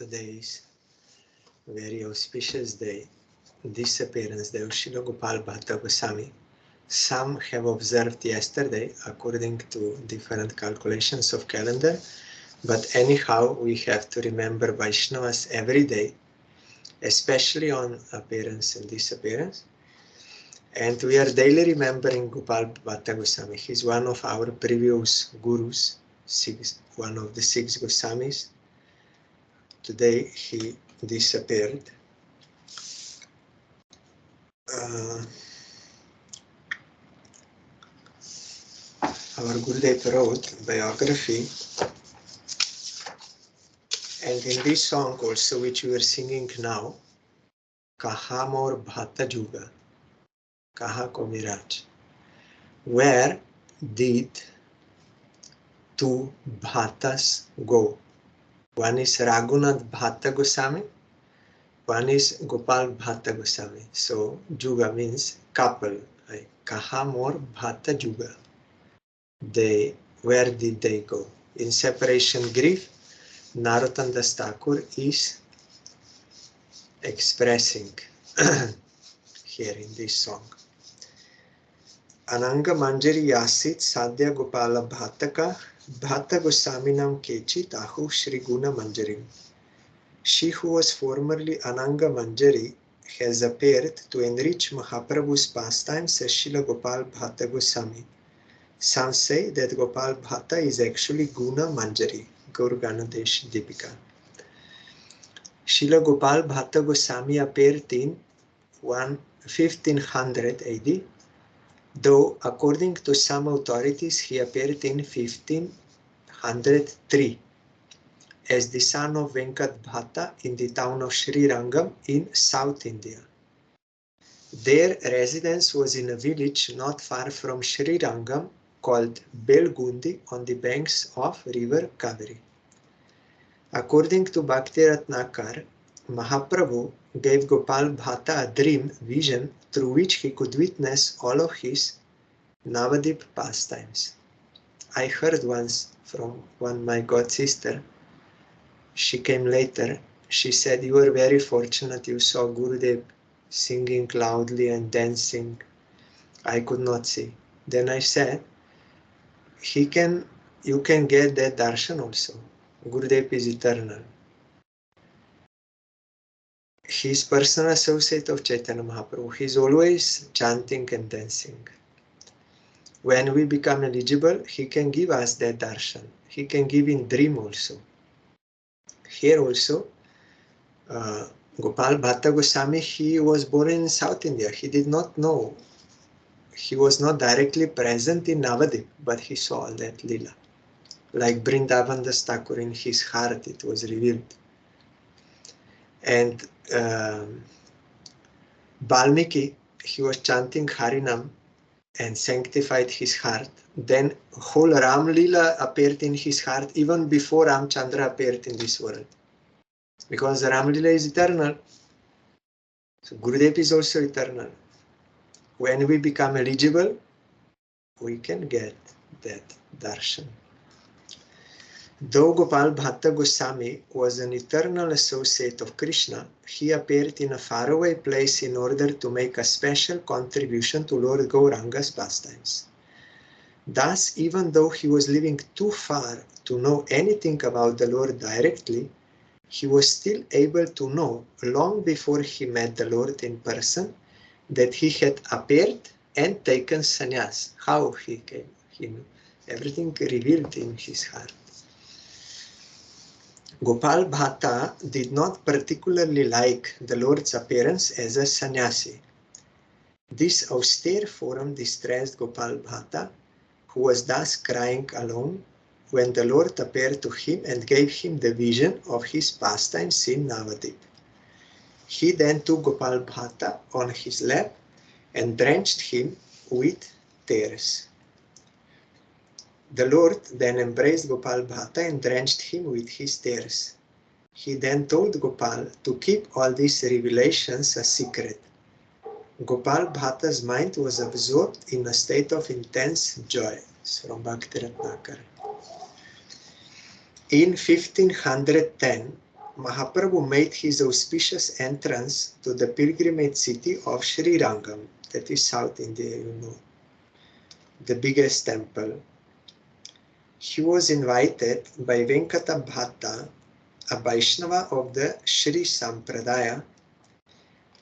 Today is a very auspicious day, Disappearance Day of Srila Gopal Bhatta Goswami. Some have observed yesterday according to different calculations of calendar, but anyhow we have to remember Vaishnavas every day, especially on appearance and disappearance. And we are daily remembering Gopal Bhatta Goswami. He's one of our previous gurus, one of the 6 Goswamis. Today he disappeared. Our Gurudev wrote biography, and in this song also, which we are singing now, Kaha Mor Bhatta Juga, Kaha Ko Miraj, where did 2 Bhattas go? One is Raghunath Bhatta Goswami, one is Gopal Bhatta Goswami. So Juga means couple. Like Kaha Mor Bhatta Juga. Where did they go? In separation grief, Narottam Das Thakur is expressing here in this song. Ananga Manjari Yasit Sadhya Gopala Bhattaka Bhatta Gosaminam Kechit Ahu Shri Guna Manjarim. She who was formerly Ananga Manjari has appeared to enrich Mahaprabhu's pastimes as Srila Gopal Bhatta Goswami. Some say that Gopal Bhatta is actually Guna Manjari, Gaur Ganadesh Deepika. Srila Gopal Bhatta Goswami appeared in 1500 AD, though according to some authorities he appeared in 1503 as the son of Venkat Bhatta in the town of Srirangam in South India. Their residence was in a village not far from Srirangam called Belgundi on the banks of river Kaveri. According to Bhakti Ratnakar, Mahaprabhu gave Gopal Bhatta a dream vision through which he could witness all of his Navadip pastimes. I heard once from my god sister, she came later, she said, "You were very fortunate, you saw Gurudev singing loudly and dancing. I could not see." Then I said, you can get that darshan also. Gurudev is eternal. He is personal associate of Chaitanya Mahaprabhu. He is always chanting and dancing. When we become eligible, he can give us that darshan. He can give in dream also. Here also, Gopal Bhatta Goswami, he was born in South India. He did not know. He was not directly present in Navadip, but he saw all that lila. Like Vrindavan Das Thakur, in his heart it was revealed. And Valmiki, he was chanting Harinam and sanctified his heart. Then whole Ram Lila appeared in his heart even before Ramchandra appeared in this world. Because Ram Lila is eternal. So Gurudev is also eternal. When we become eligible, we can get that darshan. Though Gopal Bhatta Goswami was an eternal associate of Krishna, he appeared in a faraway place in order to make a special contribution to Lord Gauranga's pastimes. Thus, even though he was living too far to know anything about the Lord directly, he was still able to know, long before he met the Lord in person, that he had appeared and taken sannyas. How he came, he knew. Everything revealed in his heart. Gopal Bhatta did not particularly like the Lord's appearance as a sannyasi. This austere form distressed Gopal Bhatta, who was thus crying alone when the Lord appeared to him and gave him the vision of his pastimes in Navadip. He then took Gopal Bhatta on his lap and drenched him with tears. The Lord then embraced Gopal Bhatta and drenched him with his tears. He then told Gopal to keep all these revelations a secret. Gopal Bhatta's mind was absorbed in a state of intense joy. It's from Bhakti Ratnakar. In 1510, Mahaprabhu made his auspicious entrance to the pilgrimage city of Srirangam, that is South India, you know, the biggest temple. He was invited by Venkata Bhatta, a Vaishnava of the Sri Sampradaya,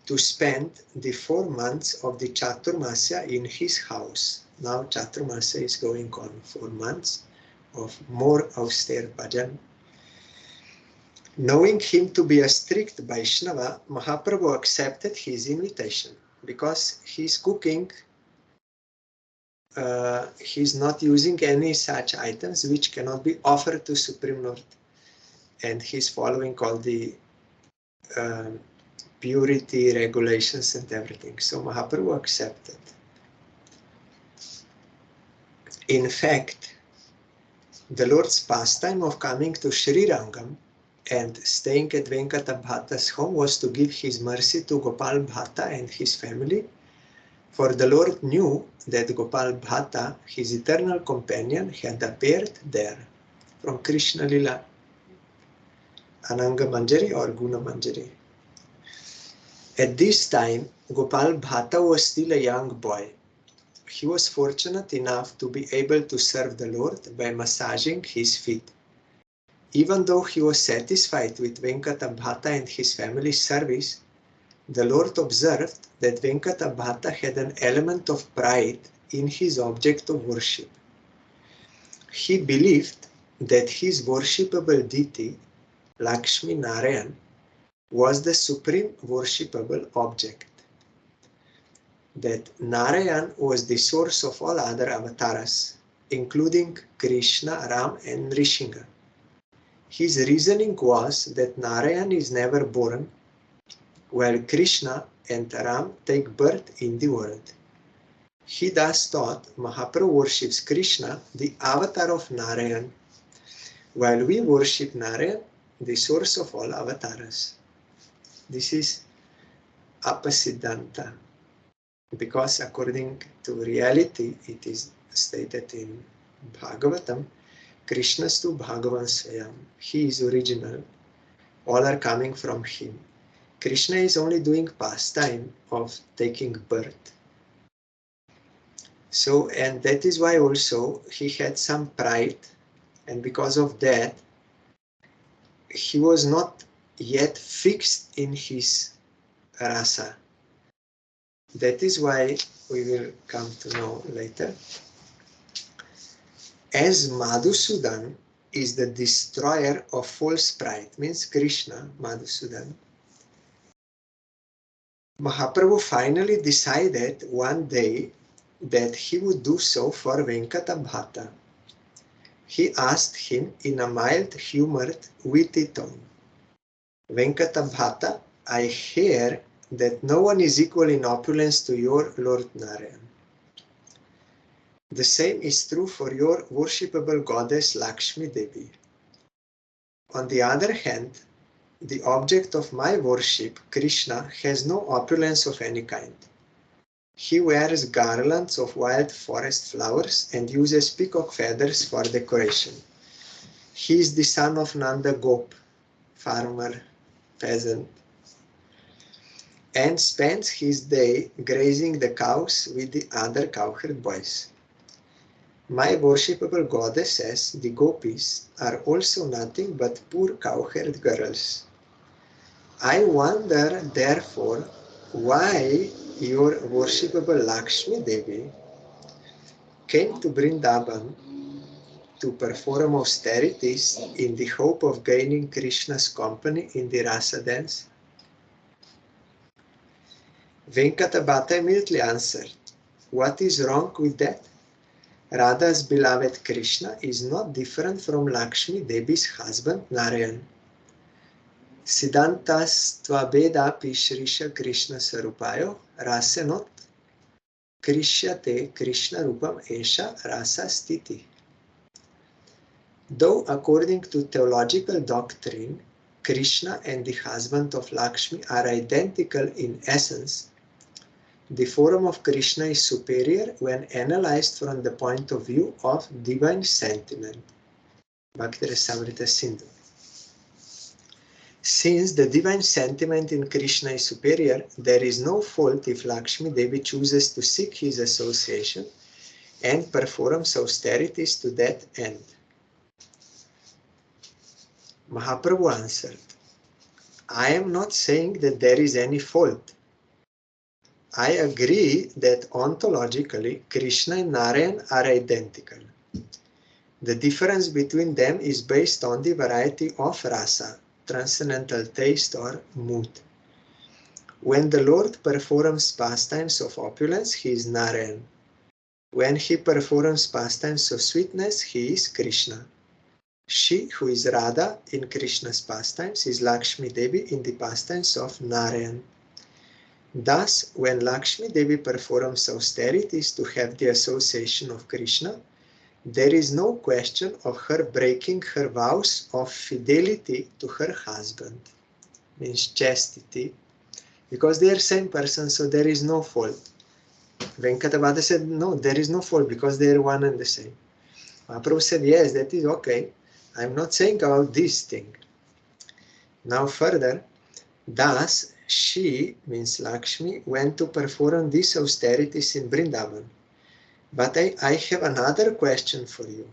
to spend the 4 months of the Chaturmasya in his house. Now Chaturmasya is going on 4 months of more austere bhajan. Knowing him to be a strict Vaishnava, Mahaprabhu accepted his invitation because he's cooking. He's not using any such items which cannot be offered to Supreme Lord, and he's following all the purity regulations and everything. So Mahaprabhu accepted. In fact, the Lord's pastime of coming to Srirangam and staying at Venkata Bhatta's home was to give his mercy to Gopal Bhatta and his family, for the Lord knew that Gopal Bhatta, his eternal companion, had appeared there from Krishna Lila, Ananga Manjari or Guna Manjari. At this time, Gopal Bhatta was still a young boy. He was fortunate enough to be able to serve the Lord by massaging his feet. Even though he was satisfied with Venkata Bhatta and his family's service, the Lord observed that Venkata Bhatta had an element of pride in his object of worship. He believed that his worshipable deity, Lakshmi Narayan, was the supreme worshipable object, that Narayan was the source of all other avatars, including Krishna, Ram and Nrisingha. His reasoning was that Narayan is never born, while Krishna and Ram take birth in the world. He thus thought Mahaprabhu worships Krishna, the avatar of Narayan, while we worship Narayan, the source of all avatars. This is Apasiddhanta, because according to reality, it is stated in Bhagavatam, Krishnastu Bhagavan Swayam. He is original. All are coming from him. Krishna is only doing pastime of taking birth. So, and that is why also he had some pride, and because of that, he was not yet fixed in his rasa. That is why we will come to know later. As Madhusudan is the destroyer of false pride, means Krishna, Madhusudan, Mahaprabhu finally decided one day that he would do so for Venkata Bhatta. He asked him in a mild-humored, witty tone, Venkata Bhatta, I hear that no one is equal in opulence to your Lord Narayan. The same is true for your worshipable goddess Lakshmi Devi. On the other hand, the object of my worship, Krishna, has no opulence of any kind. He wears garlands of wild forest flowers and uses peacock feathers for decoration. He is the son of Nanda Gop, farmer, peasant, and spends his day grazing the cows with the other cowherd boys. My worshipable goddesses, the gopis, are also nothing but poor cowherd girls. I wonder, therefore, why your worshipable Lakshmi Devi came to Vrindavan to perform austerities in the hope of gaining Krishna's company in the rasa dance. Venkata Bhatta immediately answered, what is wrong with that? Radha's beloved Krishna is not different from Lakshmi Devi's husband Narayan. Siddhantas tvabedapi shrisha Krishna sarupayo rasenot krishyate Krishna rupam esha rasa stiti. Though according to theological doctrine, Krishna and the husband of Lakshmi are identical in essence, the form of Krishna is superior when analyzed from the point of view of divine sentiment. Bhakti Rasamrita Sindhu. Since the divine sentiment in Krishna is superior, there is no fault if Lakshmi Devi chooses to seek his association and performs austerities to that end. Mahaprabhu answered, I am not saying that there is any fault. I agree that ontologically Krishna and Narayan are identical. The difference between them is based on the variety of rasa, transcendental taste or mood. When the Lord performs pastimes of opulence, he is Narayan. When he performs pastimes of sweetness, he is Krishna. She who is Radha in Krishna's pastimes is Lakshmi Devi in the pastimes of Narayan. Thus, when Lakshmi Devi performs austerities to have the association of Krishna, there is no question of her breaking her vows of fidelity to her husband, means chastity, because they are same person, so there is no fault. Venkatabhata said, no, there is no fault because they are one and the same. Mahaprabhu said, yes, that is okay. I'm not saying about this thing. Now further, thus she, means Lakshmi, went to perform these austerities in Vrindavan. But I have another question for you.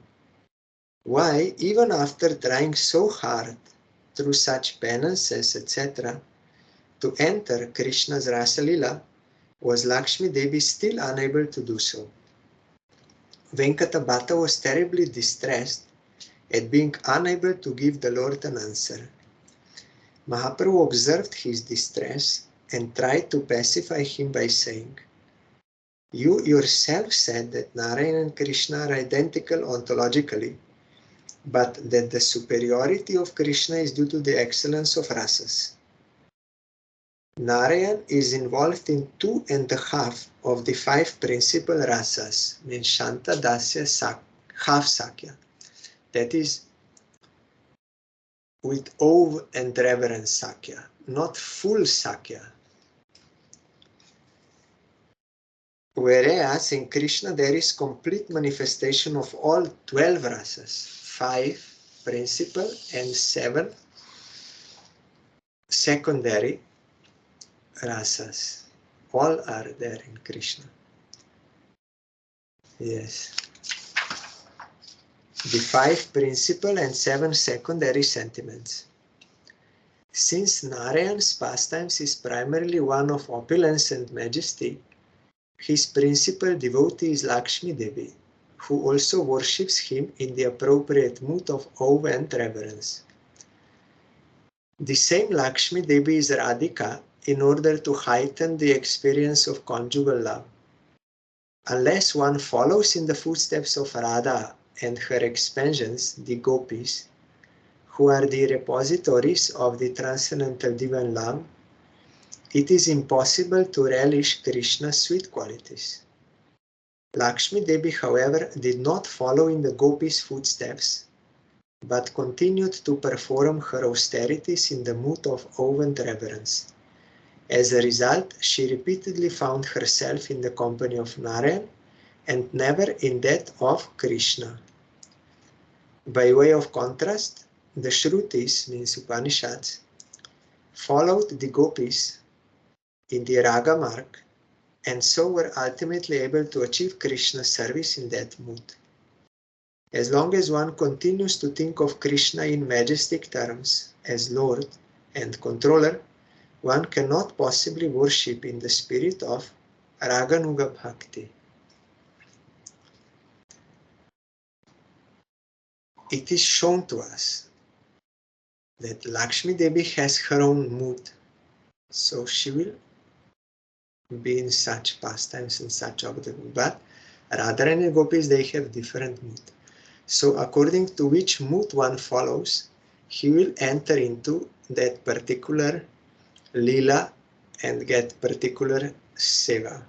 Why, even after trying so hard through such penances, etc., to enter Krishna's Rasa Lila, was Lakshmi Devi still unable to do so? Venkatabhata was terribly distressed at being unable to give the Lord an answer. Mahaprabhu observed his distress and tried to pacify him by saying, you yourself said that Narayan and Krishna are identical ontologically, but that the superiority of Krishna is due to the excellence of rasas. Narayan is involved in 2.5 of the 5 principal rasas, means Shanta, Dasya, half Sakya. That is with awe and reverence Sakya, not full Sakya. Whereas in Krishna there is complete manifestation of all 12 rasas, 5 principal and 7 secondary rasas. All are there in Krishna. Yes. The 5 principal and 7 secondary sentiments. Since Narayan's pastimes is primarily one of opulence and majesty, his principal devotee is Lakshmi Devi, who also worships him in the appropriate mood of awe and reverence. The same Lakshmi Devi is Radhika in order to heighten the experience of conjugal love. Unless one follows in the footsteps of Radha and her expansions, the gopis, who are the repositories of the transcendental divine love, it is impossible to relish Krishna's sweet qualities. Lakshmi Devi, however, did not follow in the gopis' footsteps, but continued to perform her austerities in the mood of awe and reverence. As a result, she repeatedly found herself in the company of Narayan and never in that of Krishna. By way of contrast, the Shrutis, means Upanishads, followed the gopis in the Raga mark and so were ultimately able to achieve Krishna's service in that mood. As long as one continues to think of Krishna in majestic terms as Lord and controller, one cannot possibly worship in the spirit of Raganuga Bhakti. It is shown to us that Lakshmi Devi has her own mood, so she will be in such pastimes and such object. But Radharani and Gopis, they have different mood. So according to which mood one follows, he will enter into that particular lila and get particular seva.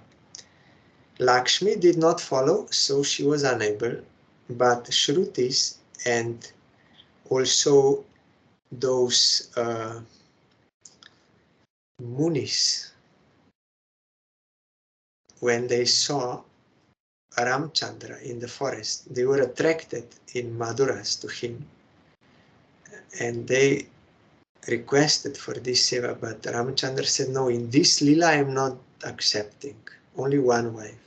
Lakshmi did not follow, so she was unable, but Shrutis and also those munis, when they saw Ramchandra in the forest, they were attracted in Maduras to him, and they requested for this seva, but Ramachandra said, no, in this lila I am not accepting, only one wife.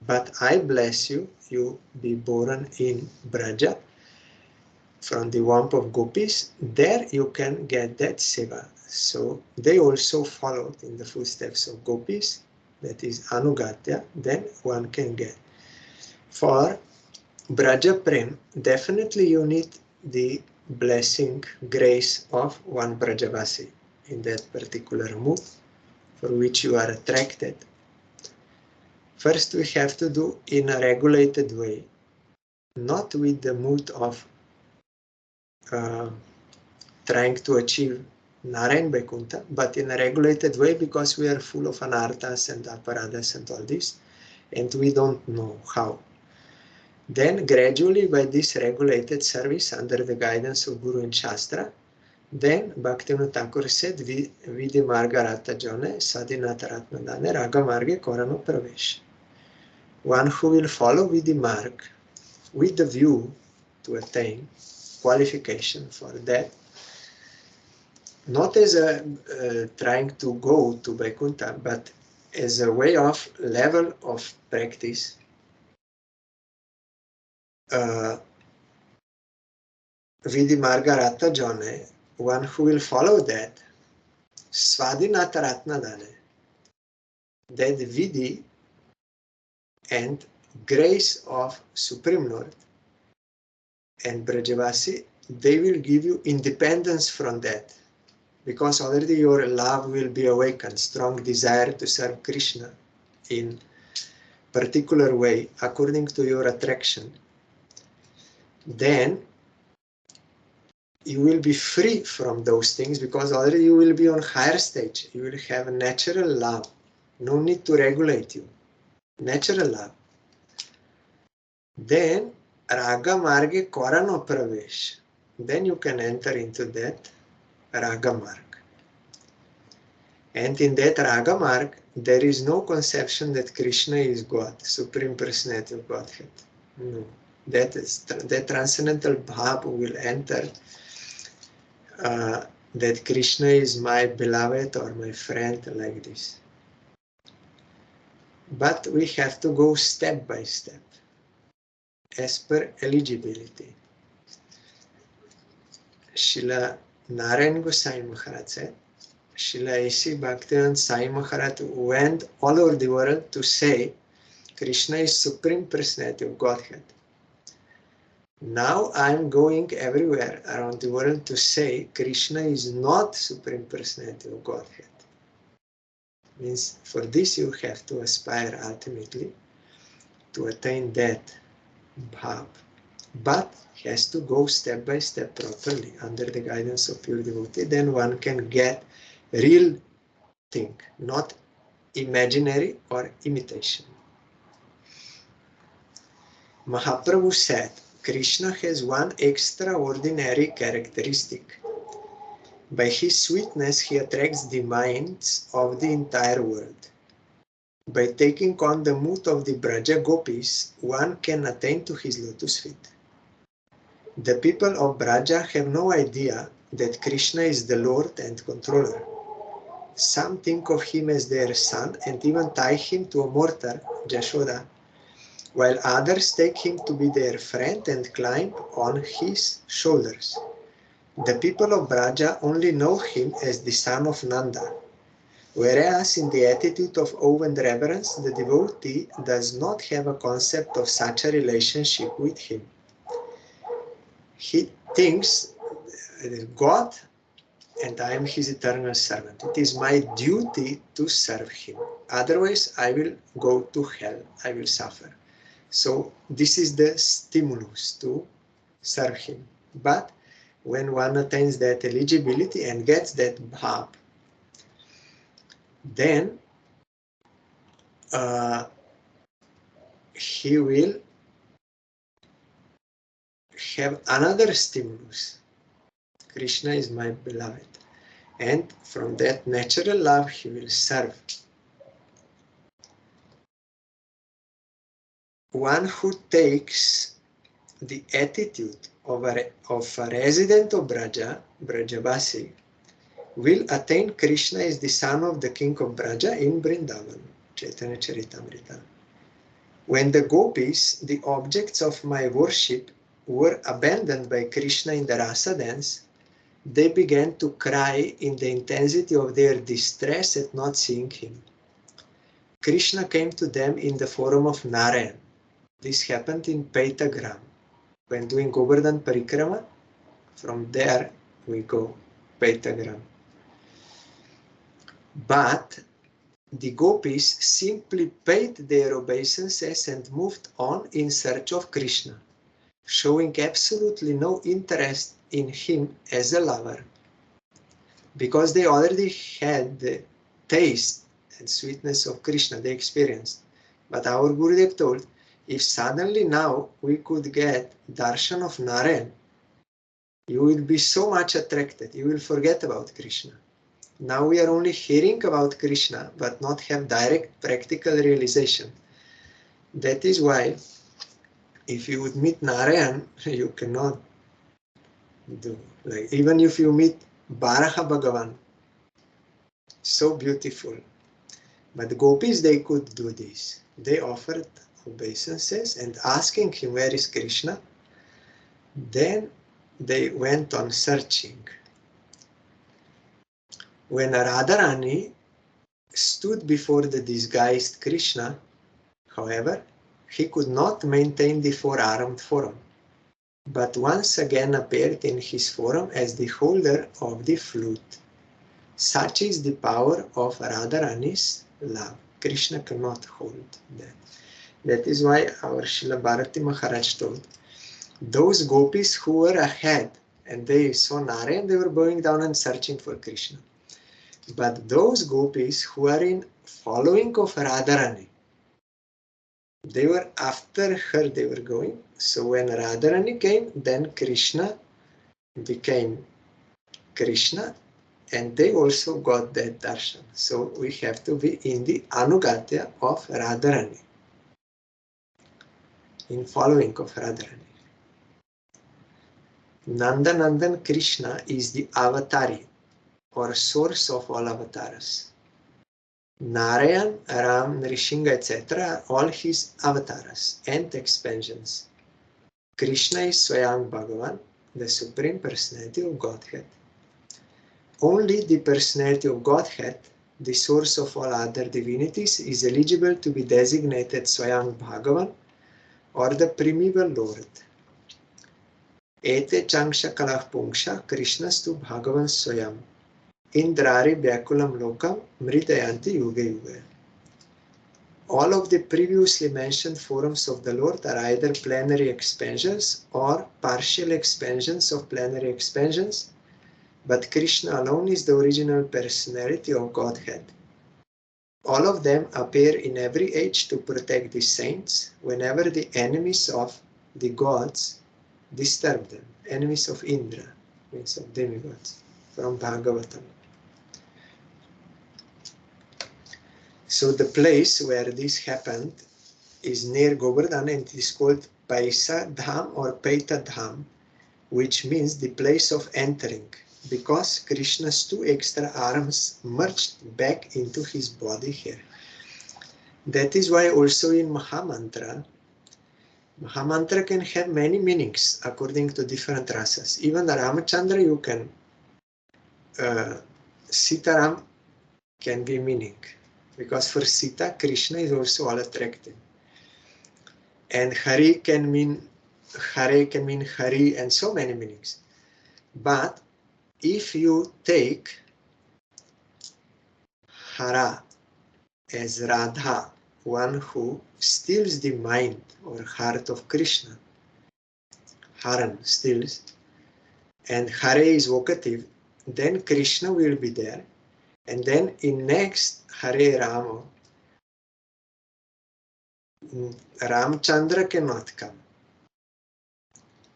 But I bless you, you be born in Braja, from the womb of gopis, there you can get that seva. So they also followed in the footsteps of gopis, that is anugatya, then one can get. For Braja Prem, definitely you need the blessing, grace of one Brajavasi in that particular mood for which you are attracted. First we have to do in a regulated way, not with the mood of trying to achieve Narayan Vaikuntha, but in a regulated way because we are full of anarthas and aparadas and all this, and we don't know how. Then gradually by this regulated service under the guidance of Guru and Shastra, then Bhaktivinoda Thakur said, Vidi Marga Rata Jone, Sadhinata Ratmadane, Raga Marge Korano Pravesh. One who will follow Vidi Marg with the view to attain qualification for that, not as a trying to go to Vaikuntha, but as a way of level of practice, Vidi Marga Rata Jone, one who will follow that, Svadhinata Ratnadane, that Vidi and grace of Supreme Lord and Brajavasi, they will give you independence from that, because already your love will be awakened, strong desire to serve Krishna in particular way according to your attraction. Then you will be free from those things because already you will be on higher stage. You will have a natural love. No need to regulate you. Natural love. Then Raga Marge Korano Pravesh. Then you can enter into that Raga Marg. And in that Raga Marg, there is no conception that Krishna is God, Supreme Personality of Godhead. No. That transcendental bhav will enter, that Krishna is my beloved or my friend, like this. But we have to go step by step, as per eligibility. Srila Narayan Goswami Maharaj said, Srila A.C. Bhaktivedanta Sai Maharaj went all over the world to say Krishna is Supreme Personality of Godhead. Now I am going everywhere around the world to say Krishna is not Supreme Personality of Godhead. Means for this you have to aspire ultimately to attain that bhav. But has to go step by step properly under the guidance of pure devotee. Then one can get real thing, not imaginary or imitation. Mahaprabhu said, Krishna has one extraordinary characteristic. By his sweetness, he attracts the minds of the entire world. By taking on the mood of the Braja Gopis, one can attain to his lotus feet. The people of Braja have no idea that Krishna is the Lord and controller. Some think of him as their son and even tie him to a mortar, Jashoda, while others take him to be their friend and climb on his shoulders. The people of Braja only know him as the son of Nanda, whereas in the attitude of awe and reverence, the devotee does not have a concept of such a relationship with him. He thinks, God, and I am his eternal servant. It is my duty to serve him. Otherwise, I will go to hell. I will suffer. So this is the stimulus to serve him. But when one attains that eligibility and gets that bhav, then he will have another stimulus. Krishna is my beloved. And from that natural love, he will serve. One who takes the attitude of a resident of Braja, Brajavasi, will attain Krishna as the son of the king of Braja in Vrindavan. Chaitanya Charitamrita. When the gopis, the objects of my worship, were abandoned by Krishna in the rasa dance, they began to cry in the intensity of their distress at not seeing him. Krishna came to them in the form of Narayan. This happened in Paitagram. When doing Govardhan Parikrama, from there we go Paitagram. But the gopis simply paid their obeisances and moved on in search of Krishna, showing absolutely no interest in him as a lover, because they already had the taste and sweetness of Krishna they experienced. But our Gurudev told, if suddenly now we could get darshan of Narayan, you will be so much attracted, you will forget about Krishna. Now we are only hearing about Krishna, but not have direct practical realization. That is why, if you would meet Narayan, you cannot do. Like, even if you meet Baraha Bhagavan, so beautiful. But the gopis, they could do this. They offered obeisances and asking him, where is Krishna? Then they went on searching. When Radharani stood before the disguised Krishna, however, he could not maintain the four-armed form, but once again appeared in his form as the holder of the flute. Such is the power of Radharani's love. Krishna cannot hold that. That is why our Srila Bharati Maharaj told, those gopis who were ahead and they saw Narayan, they were going down and searching for Krishna. But those gopis who are in following of Radharani, they were after her, they were going. So when Radharani came, then Krishna became Krishna, and they also got that darshan. So we have to be in the anugatya of Radharani, in following of Radharani. Nandanandan Krishna is the avatari, or source of all avatars. Narayan, Ram, Nrishinga, etc. are all his avatars and expansions. Krishna is Swayam Bhagavan, the Supreme Personality of Godhead. Only the Personality of Godhead, the source of all other divinities, is eligible to be designated Swayam Bhagavan, or the primeval Lord. Ete Changsha Kalah Pungsha Krishnastu Bhagavan Swayam. Indrari Vyakulam Lokam Mridayanti Yuga Yuga. All of the previously mentioned forms of the Lord are either plenary expansions or partial expansions of plenary expansions, but Krishna alone is the original personality of Godhead. All of them appear in every age to protect the saints whenever the enemies of the gods disturb them. Enemies of Indra, means of demigods, from Bhagavatam. So the place where this happened is near Govardhan, and it is called Paisa Dham or Paita Dham, which means the place of entering, because Krishna's two extra arms merged back into his body here. That is why also in Mahamantra can have many meanings according to different rasas. Even Ramachandra, you can, Sitaram can be meaning, because for Sita, Krishna is also all attractive. And Hare can mean Hari, and so many meanings. But if you take Hara as Radha, one who steals the mind or heart of Krishna, Haran steals, and Hare is vocative, then Krishna will be there. And then in next Hare Rama, Ramchandra cannot come,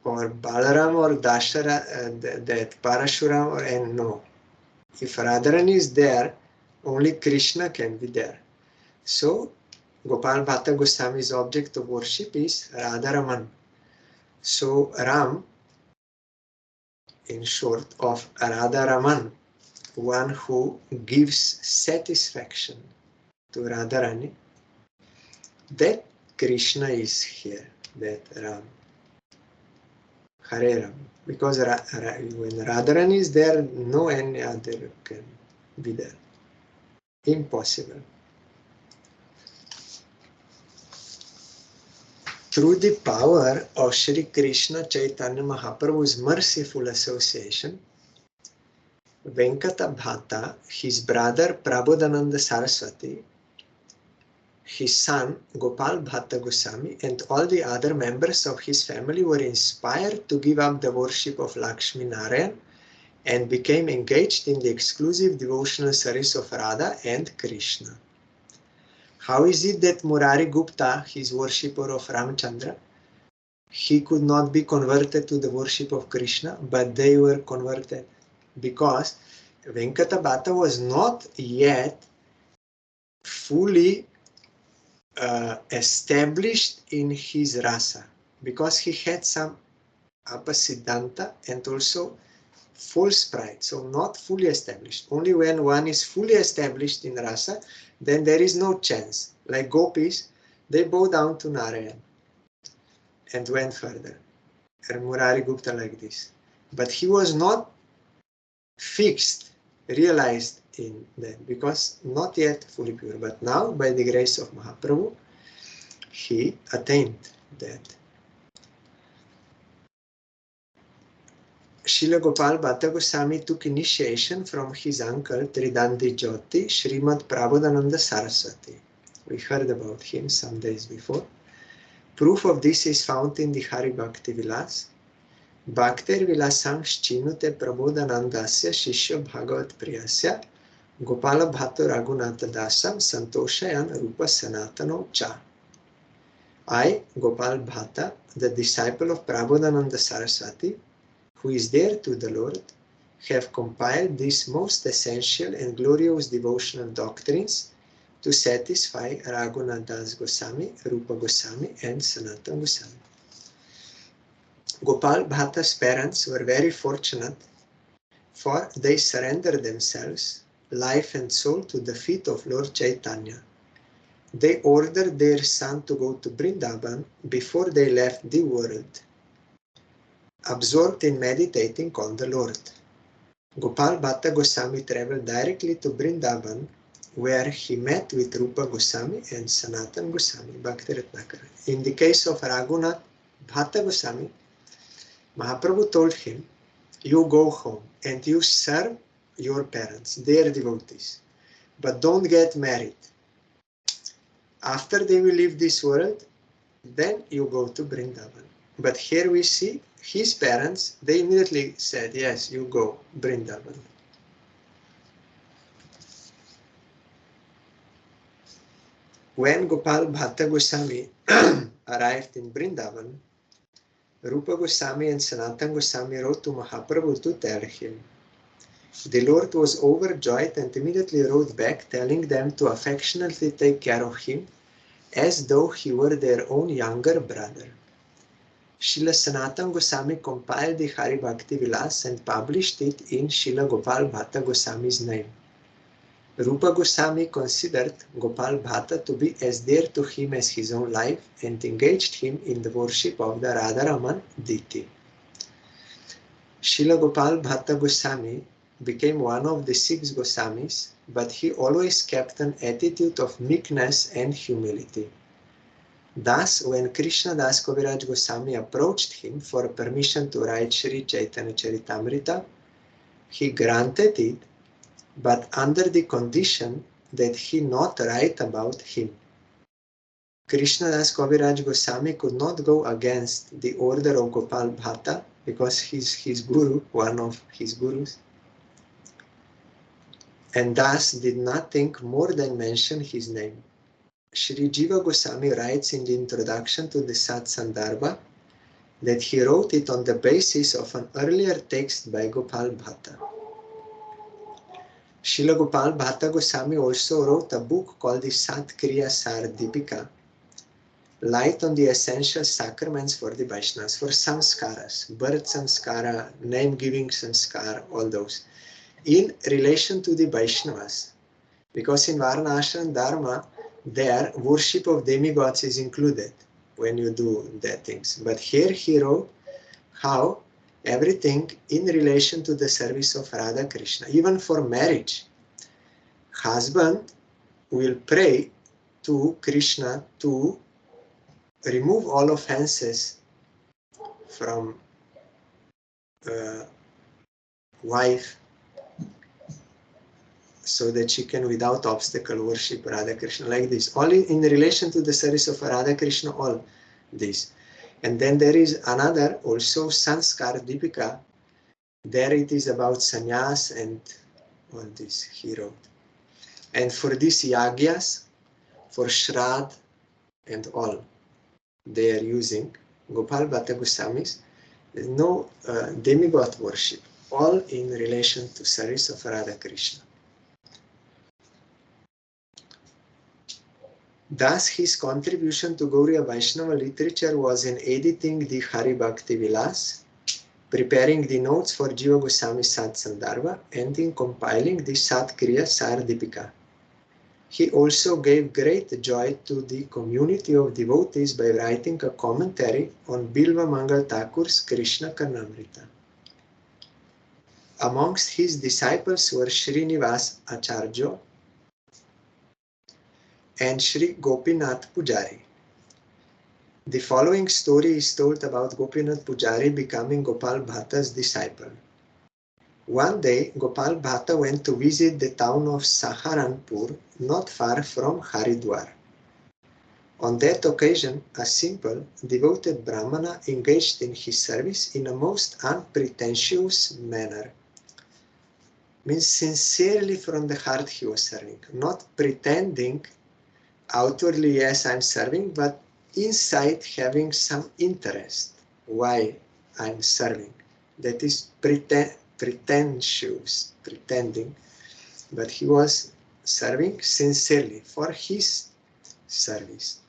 or Balaram or Dashara, that Parashuram, and no. If Radharani is there, only Krishna can be there. So Gopal Bhatta Goswami's object of worship is Radharaman. So Ram, in short, of Radharaman, one who gives satisfaction to Radharani, that Krishna is here, that Ram, Hare Ram. Because when Radharani is there, no any other can be there. Impossible. Through the power of Sri Krishna Chaitanya Mahaprabhu's merciful association, Venkata Bhatta, his brother Prabodhananda Saraswati, his son Gopal Bhatta Goswami, and all the other members of his family were inspired to give up the worship of Lakshmi Narayan and became engaged in the exclusive devotional service of Radha and Krishna. How is it that Murari Gupta, his worshipper of Ramchandra, he could not be converted to the worship of Krishna, but they were converted? Because Venkata Bhatta was not yet fully established in his rasa, because he had some apasiddhanta and also false pride, so not fully established. Only when one is fully established in rasa, then there is no chance. Like gopis, they bow down to Narayan and went further. And Murari Gupta like this. But he was not fixed, realized in that, because not yet fully pure. But now, by the grace of Mahaprabhu, he attained that. Srila Gopal Bhatta Goswami took initiation from his uncle Tridandi Jyoti, Srimad Prabodhananda Saraswati. We heard about him some days before. Proof of this is found in the Hari Bhakti Vilas. Bhaktir Vilasam Shinute Prabodhanandasya Shishya Bhagavat Priyasya Gopala Bhatto Raghunatha Dasam Santoshayan Rupa Sanatano Cha. I, Gopal Bhatta, the disciple of Prabodhananda Saraswati, who is dear to the Lord, have compiled these most essential and glorious devotional doctrines to satisfy Raghunath Das Goswami, Rupa Goswami, and Sanatana Goswami. Gopal Bhatta's parents were very fortunate, for they surrendered themselves, life and soul, to the feet of Lord Chaitanya. They ordered their son to go to Vrindavan before they left the world, absorbed in meditating on the Lord. Gopal Bhatta Goswami traveled directly to Vrindavan, where he met with Rupa Goswami and Sanatana Goswami, Bhakti Ratnakara. In the case of Raghunath Bhatta Goswami, Mahaprabhu told him, you go home and you serve your parents, their devotees, but don't get married. After they will leave this world, then you go to Vrindavan. But here we see his parents, they immediately said, yes, you go, Vrindavan. When Gopal Bhatta Goswami arrived in Vrindavan, Rupa Goswami and Sanatana Goswami wrote to Mahaprabhu to tell him. The Lord was overjoyed and immediately wrote back, telling them to affectionately take care of him as though he were their own younger brother. Srila Sanatana Goswami compiled the Hari Bhakti Vilas and published it in Srila Gopal Bhatta Goswami's name. Rupa Goswami considered Gopal Bhatta to be as dear to him as his own life and engaged him in the worship of the Radharaman deity. Srila Gopal Bhatta Goswami became one of the 6 Goswamis, but he always kept an attitude of meekness and humility. Thus, when Krishna Das Kaviraj Goswami approached him for permission to write Sri Chaitanya Charitamrita, he granted it, but under the condition that he not write about him. Krishna Das Kaviraj Goswami could not go against the order of Gopal Bhatta because he's his guru, one of his gurus, and thus did not think more than mention his name. Sri Jiva Goswami writes in the introduction to the Sat Sandarbha that he wrote it on the basis of an earlier text by Gopal Bhatta. Srila Gopal Bhatta Goswami also wrote a book called the Sat Kriya Sar Dipika, Light on the Essential Sacraments for the Vaishnavas, for samskaras, birth samskara, name-giving samskara, all those. in relation to the Vaishnavas. Because in Varna Ashram Dharma, there worship of demigods is included when you do that things. But here he wrote how everything in relation to the service of Radha Krishna, even for marriage. Husband will pray to Krishna to remove all offenses from wife, so that she can without obstacle worship Radha Krishna like this. All in relation to the service of Radha Krishna, all this. And then there is another also, Sanskar Deepika. There it is about sannyas and all this he wrote. And for this yagyas, for Shrad and all, they are using Gopal Bhatta Goswami's. There's no demigod worship, all in relation to service of Radha Krishna. Thus, his contribution to Gauriya Vaishnava literature was in editing the Hari Bhakti Vilas, preparing the notes for Jiva Goswami Sat Sandarbha, and in compiling the Sat Kriya Sar Deepika. He also gave great joy to the community of devotees by writing a commentary on Bilva Mangal Thakur's Krishna Karnamrita. Amongst his disciples were Srinivas Acharya and Sri Gopinath Pujari. The following story is told about Gopinath Pujari becoming Gopal Bhatta's disciple. One day, Gopal Bhatta went to visit the town of Saharanpur, not far from Haridwar. On that occasion, a simple, devoted Brahmana engaged in his service in a most unpretentious manner. Means sincerely from the heart he was serving, not pretending outwardly, yes, I'm serving, but inside having some interest why I'm serving. That is pretentious, pretending, but he was serving sincerely for his service.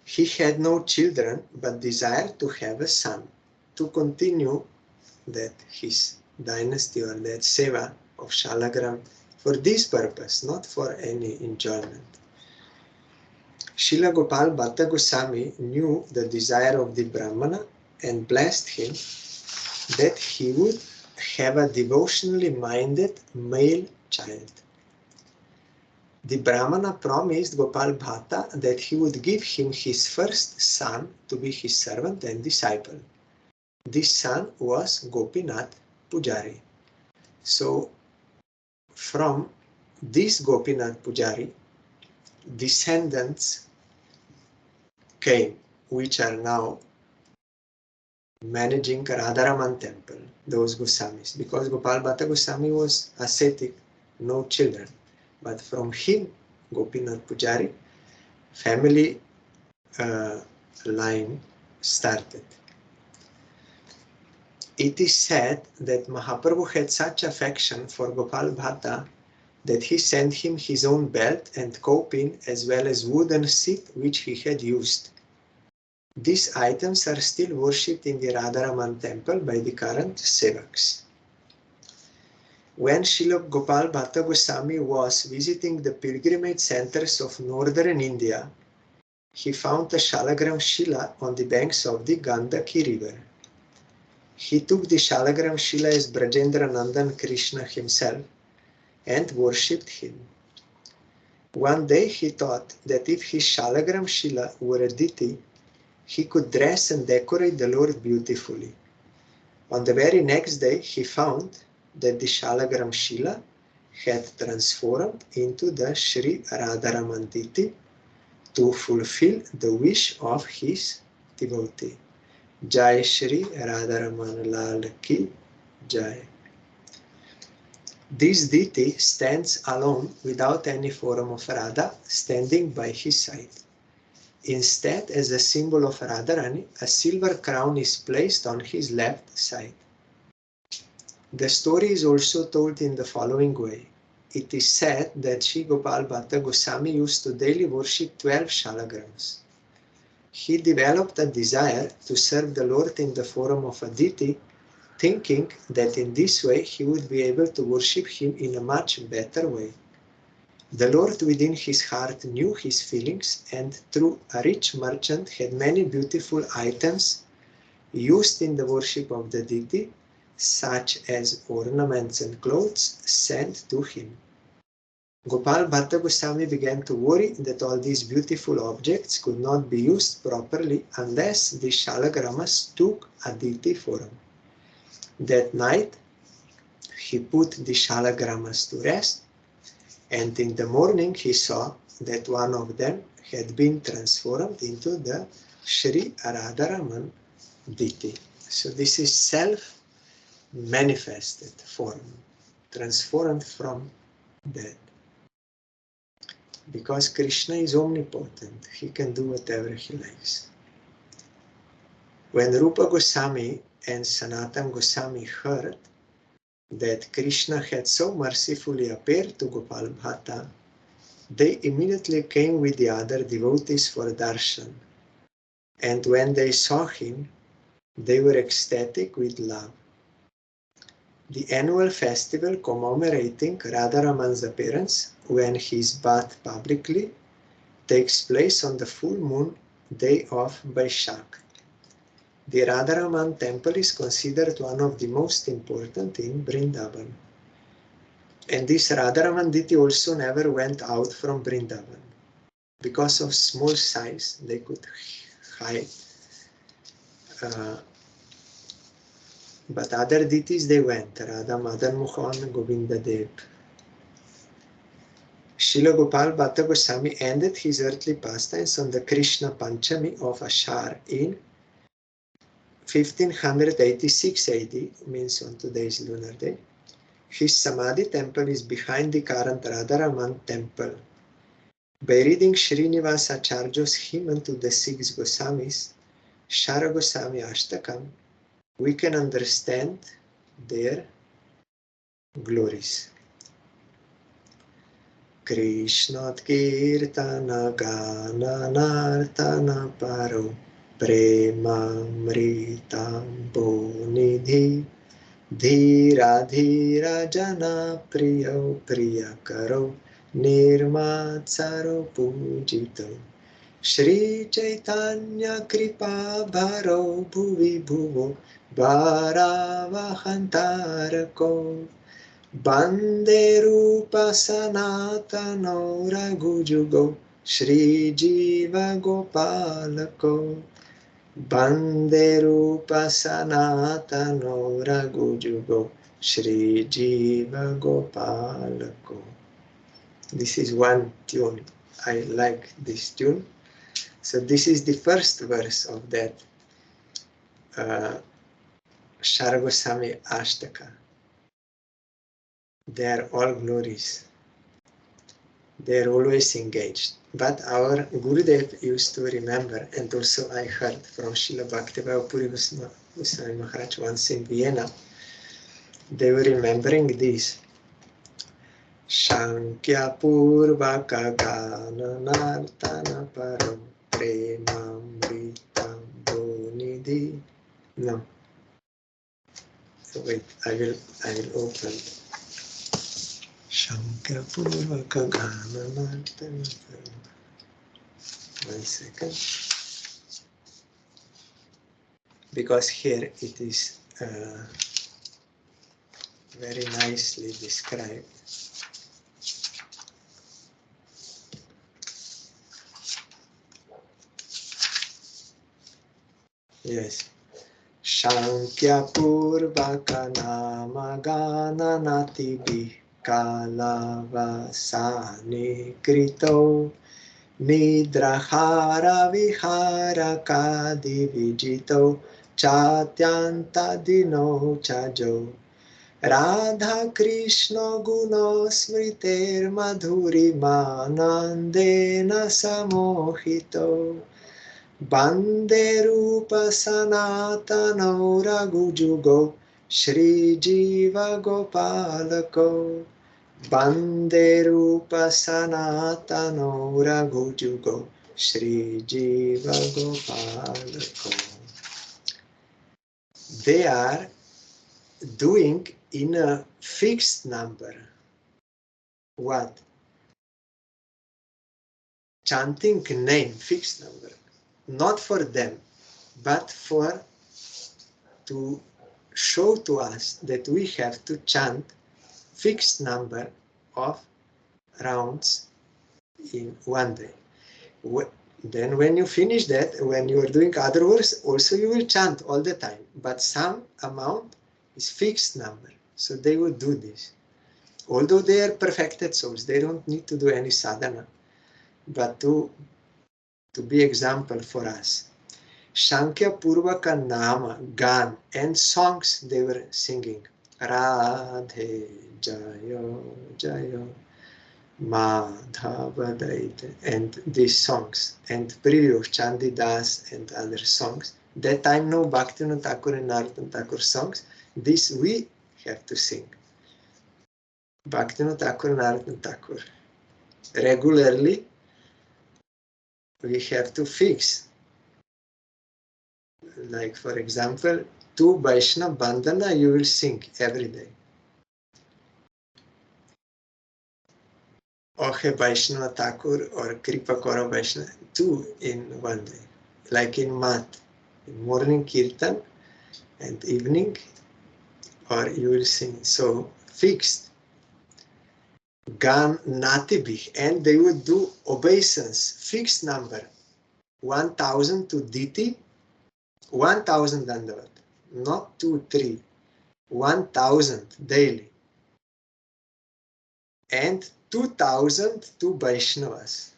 He had no children, but desired to have a son to continue that his dynasty or that seva of Shalagram for this purpose, not for any enjoyment. Srila Gopal Bhatta Goswami knew the desire of the Brahmana and blessed him that he would have a devotionally minded male child. The Brahmana promised Gopal Bhatta that he would give him his first son to be his servant and disciple. This son was Gopinath Pujari. So, from this Gopinath Pujari, descendants came, which are now managing Radharaman temple, those Goswamis, because Gopal Bhatta Goswami was ascetic, no children. But from him, Gopinath Pujari, family line started. It is said that Mahaprabhu had such affection for Gopal Bhatta that he sent him his own belt and coping as well as wooden seat which he had used. These items are still worshipped in the Radharaman temple by the current sevaks. When Srila Gopal Bhatta Goswami was visiting the pilgrimage centers of northern India, he found a Shalagram Shila on the banks of the Gandaki river. He took the Shalagram Shila as Brajendra Nandan Krishna himself and worshipped him. One day he thought that if his Shalagram Shila were a deity, he could dress and decorate the Lord beautifully. On the very next day he found that the Shalagram Shila had transformed into the Sri Radharaman deity to fulfill the wish of his devotee. Jai Shri Radharaman Lal Ki Jai. This deity stands alone without any form of Radha standing by his side. Instead, as a symbol of Radharani, a silver crown is placed on his left side. The story is also told in the following way. It is said that Sri Gopal Bhatta Goswami used to daily worship 12 shalagrams. He developed a desire to serve the Lord in the form of a deity thinking that in this way he would be able to worship him in a much better way. The Lord within his heart knew his feelings, and through a rich merchant had many beautiful items used in the worship of the deity, such as ornaments and clothes, sent to him. Gopal Bhatta Goswami began to worry that all these beautiful objects could not be used properly unless the shalagramas took a deity form. That night, he put the shalagramas to rest, and in the morning he saw that one of them had been transformed into the Sri Radharaman deity. So this is self-manifested form, transformed from that. Because Krishna is omnipotent, he can do whatever he likes. When Rupa Goswami and Sanatana Goswami heard that Krishna had so mercifully appeared to Gopal Bhatta, they immediately came with the other devotees for darshan. And when they saw him, they were ecstatic with love. The annual festival commemorating Radharaman's appearance, when he is bathed publicly, takes place on the full moon day of Vaishak. The Radharaman temple is considered one of the most important in Vrindavan. And this Radharaman deity also never went out from Vrindavan. Because of small size, they could hide. But other deities, they went. Radha, Madan, Mohan, Govinda Dev. Srila Gopal Bhatta Goswami ended his earthly pastimes on the Krishna Panchami of Ashar in 1586 AD, means on today's lunar day. His Samadhi temple is behind the current Radharaman temple. By reading Srinivasa Acharya's hymn to the six Goswamis, Shara Goswami Ashtakam, we can understand their glories. Krishna Kirtana Gana Nartana Paro Premamritambo Nidhi Dhira Dhira Jana Priyo Priyakaro Nirmatsaro Pujito Shri Chaitanya Kripa Bharo Bhuvi Bhuvo Bharavahantarako Bande Rupa Sanatano Raghujugo Shri Jiva Gopalako Bande Rupa Sanatano Raghujugo Shri Jiva Gopalako. This is one tune. I like this tune. So this is the first verse of that Shara Goswami Ashtaka. They are all glories. They are always engaged. But our Gurudev used to remember, and also I heard from Srila Bhaktivinoda Puri Goswami Maharaj once in Vienna, they were remembering this. Shankya Purvaka Gana Nartana Param Premamritam Bonidhi. No. Wait, I will open. Shankya Purvaka Gana Nartana Param. 1 second. Because here it is very nicely described. Yes. Shankya Purvaka Nama Gana Natibi Kalavasani Krito Nidrahara Vihara Kadi Vijito Chatyanta Dino Chajo Radha Krishna Guno Smriter Madhuri Manandena Samohito Bande Rupa Sanatano Raghujugo Shri Jiva Gopalako Bande Rupa Sanatano Raghujugo Shri Jiva Gopalako. They are doing in a fixed number. What? Chanting name, fixed number. Not for them, but for to show to us that we have to chant fixed number of rounds in one day. Then when you finish that, when you are doing other works, also you will chant all the time, but some amount is fixed number. So they will do this. Although they are perfected souls, they don't need to do any sadhana, but to be example for us. Shankya Purvaka Nama, Gan, and songs they were singing. Radhe Jayo Jayo Madhavadaita, and these songs, and previous Chandidas and other songs. That time no Bhaktivinoda Thakur and Narottam Thakur songs. This we have to sing. Bhaktivinoda Thakur and Narottam Thakur. Regularly we have to fix. Like for example, 2 Vaishnava Bandhana you will sing every day. Ohe Vaishnava Thakur or Kripa Kora Vaishnava, 2 in one day. Like in Mat, in morning Kirtan and evening, or you will sing. So fixed. Gan Natibih, and they would do obeisance, fixed number. 1000 to Diti, 1000 Dandavat, not 2, 3, 1000 daily. And 2000 to Vaishnavas.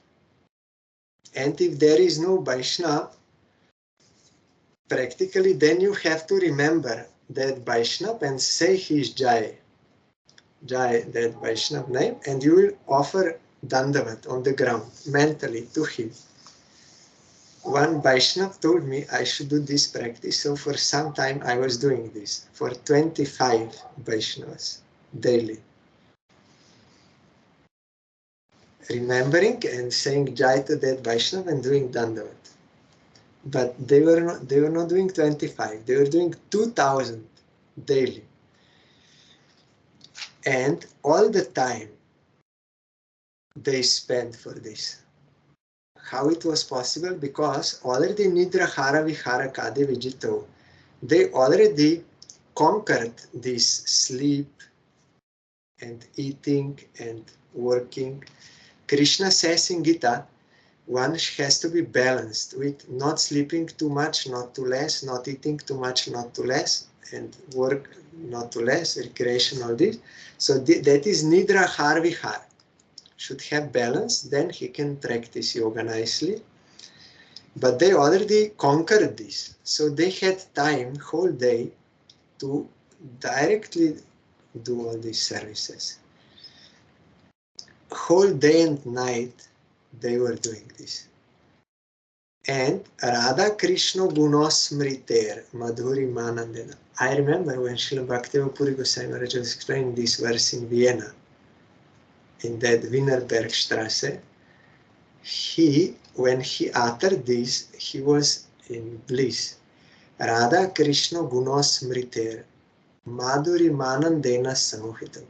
And if there is no Vaishnava, practically then you have to remember that Vaishnava and say his Jai. Jai, that Vaishnava name, and you will offer Dandavat on the ground mentally to him. One Vaishnava told me I should do this practice, so for some time I was doing this for 25 Vaishnavas daily. Remembering and saying Jai to that Vaishnava and doing Dandavat. But they were not doing 25, they were doing 2000 daily. And all the time they spent for this. How it was possible? Because already Nidra Hara Vihara Kade Vijito, they already conquered this sleep and eating and working. Krishna says in Gita, one has to be balanced with not sleeping too much, not too less, not eating too much, not too less, and work not too less, recreation, all this. So that is Nidra Har Vihar. Should have balance, then he can practice yoga nicely. But they already conquered this. So they had time, whole day, to directly do all these services. Whole day and night they were doing this. And Radha Krishna Gunosmriter Madhuri Manandena. I remember when Srila Bhaktivinoda Puri Goswami Maharaj was explaining this verse in Vienna, in that Wienerbergstrasse, when he uttered this, he was in bliss. Radha Krishna Gunosmriter Madhuri Manandena Samohitam.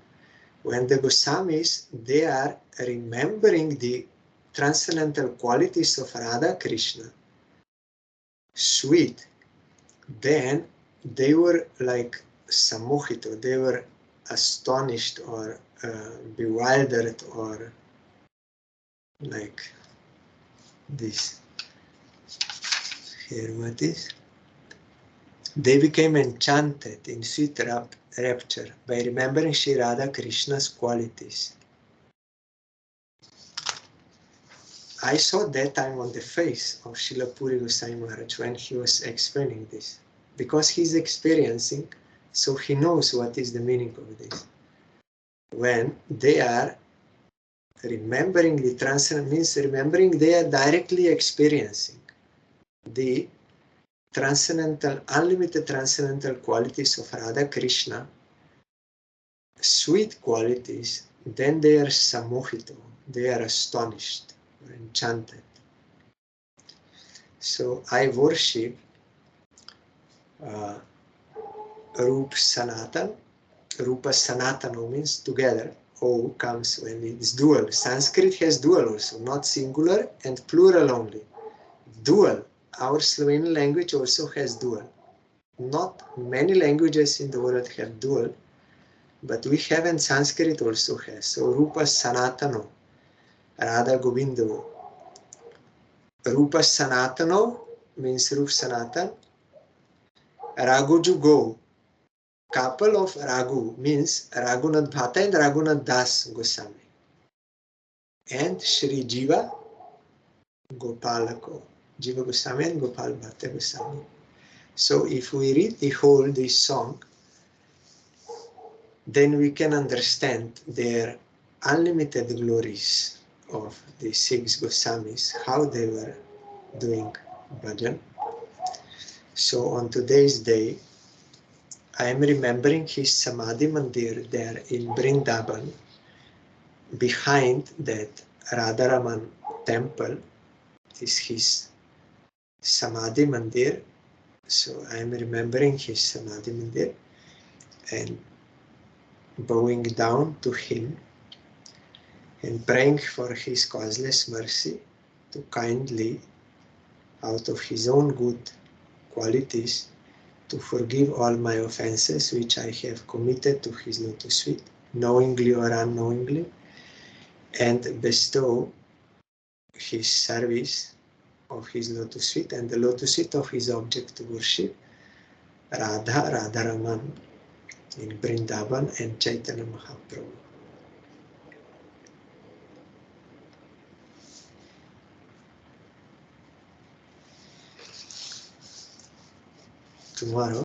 When the Goswamis, they are remembering the transcendental qualities of Radha Krishna, sweet, then they were like samohito, they were astonished or bewildered or like this. Here what is? They became enchanted in sweet rapture by remembering Sri Radha Krishna's qualities. I saw that time on the face of Srila Puri Goswami Maharaj when he was explaining this. Because he's experiencing, so he knows what is the meaning of this. When they are remembering the transcendent, means remembering they are directly experiencing the transcendental, unlimited transcendental qualities of Radha Krishna, sweet qualities, then they are samohito, they are astonished, or enchanted. So I worship Rup Sanatan. Rupa Sanatano means together. O comes when it's dual. Sanskrit has dual also, not singular and plural only. Dual. Our Slovenian language also has dual. Not many languages in the world have dual, but we have, and Sanskrit also has. So Rupa Sanatano, Radha Govindo. Rupa Sanatano means Rup Sanatan. Raghuju Go. Couple of Raghu means Raghunath Bhatta and Raghunath Das Goswami. And Shri Jiva Gopalako. Jiva Goswami and Gopal Bhatta Goswami. So if we read the whole this song, then we can understand their unlimited glories of the six Goswamis, how they were doing bhajan. So on today's day, I am remembering his Samadhi Mandir there in Vrindavan. Behind that Radharaman temple is his Samadhi Mandir. So I am remembering his Samadhi Mandir and bowing down to him and praying for his causeless mercy to kindly, out of his own good qualities, to forgive all my offenses which I have committed to his lotus feet, knowingly or unknowingly, and bestow his service of his lotus feet and the lotus feet of his object to worship, Radharaman in Vrindavan and Chaitanya Mahaprabhu. Tomorrow